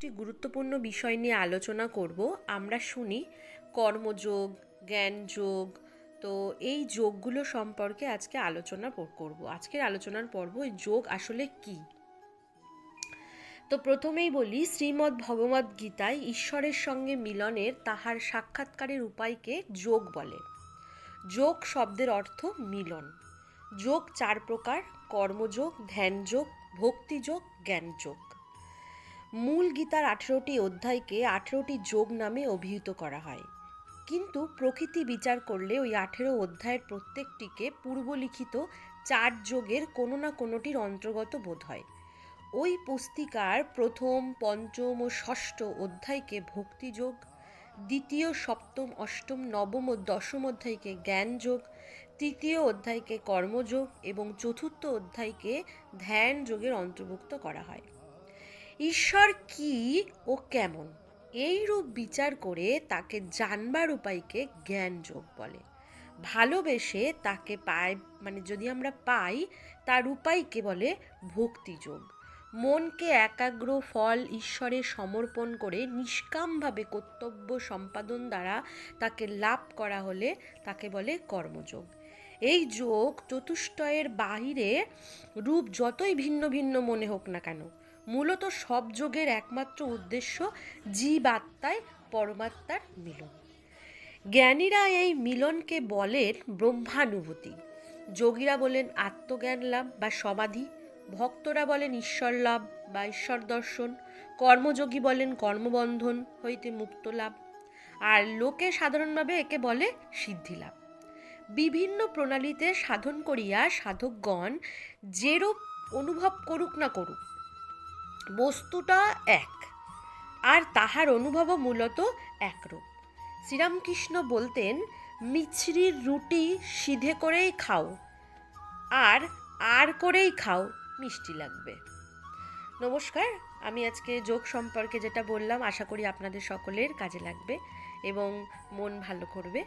একটি গুরুত্বপূর্ণ বিষয় নিয়ে আলোচনা করব। আমরা শুনি কর্মযোগ, জ্ঞানযোগ। তো এই যোগগুলো সম্পর্কে আজকে আলোচনা করব। আজকের আলোচনার পর্ব এই যোগ আসলে কি। তো প্রথমেই বলি, শ্রীমদ্ ভগবদ্ গীতায় ঈশ্বরের সঙ্গে মিলনের তাহার সাক্ষাৎকারের উপায়কে যোগ বলে। যোগ শব্দের অর্থ মিলন। যোগ 4 প্রকার: কর্মযোগ, ধ্যানযোগ, ভক্তিযোগ, জ্ঞানযোগ। মূল গীতার 18টি অধ্যায়কে 18টি যোগ নামে অভিহিত করা হয়, কিন্তু প্রকৃতি বিচার করলে ওই 18 অধ্যায়ের প্রত্যেকটিকে পূর্বলিখিত 4 যোগের কোনো না কোনোটির অন্তর্গত বোধ হয়। ওই পুস্তিকার প্রথম, পঞ্চম ও ষষ্ঠ অধ্যায়কে ভক্তিযোগ, দ্বিতীয়, সপ্তম, অষ্টম, নবম ও দশম অধ্যায়কে জ্ঞানযোগ, তৃতীয় অধ্যায়কে কর্মযোগ এবং চতুর্থ অধ্যায়কে ধ্যান যোগের অন্তর্ভুক্ত করা হয়। ঈশ্বর কি ও কেমন, এই রূপ বিচার করে তাকে জানবার উপায়কে জ্ঞানযোগ বলে। ভালোবেসে তাকে যদি আমরা পাই, তার উপায়কে বলে ভক্তিযোগ। মনকে একাগ্র ফল ঈশ্বরে সমর্পণ করে নিষ্কামভাবে কর্তব্য সম্পাদন দ্বারা তাকে লাভ করা হলে তাকে বলে কর্মযোগ। এই যোগ চতুষ্টয়ের বাহিরে রূপ যতই ভিন্ন ভিন্ন মনে হোক না কেন, মূলত সব যোগের একমাত্র উদ্দেশ্য জীবাত্মায় পরমাত্মার মিলন। জ্ঞানীরা এই মিলনকে বলেন ব্রহ্মানুভূতি, যোগীরা বলেন আত্মজ্ঞান লাভ বা সমাধি, ভক্তরা বলেন ঈশ্বর লাভ বা ঈশ্বর দর্শন, কর্মযোগী বলেন কর্মবন্ধন হইতে মুক্ত লাভ, আর লোকে সাধারণভাবে একে বলে সিদ্ধি লাভ। বিভিন্ন প্রণালীতে সাধন করিয়া সাধকগণ যেরূপ অনুভব করুক না করুক, বস্তুটা এক, আর তাহার অনুভবও মূলত একরূপ। শ্রীরামকৃষ্ণ বলতেন, মিছরির রুটি সিধে করেই খাও, আর করেই খাও, মিষ্টি লাগবে। নমস্কার, আমি আজকে যোগ সম্পর্কে যেটা বললাম আশা করি আপনাদের সকলের কাজে লাগবে এবং মন ভালো করবে।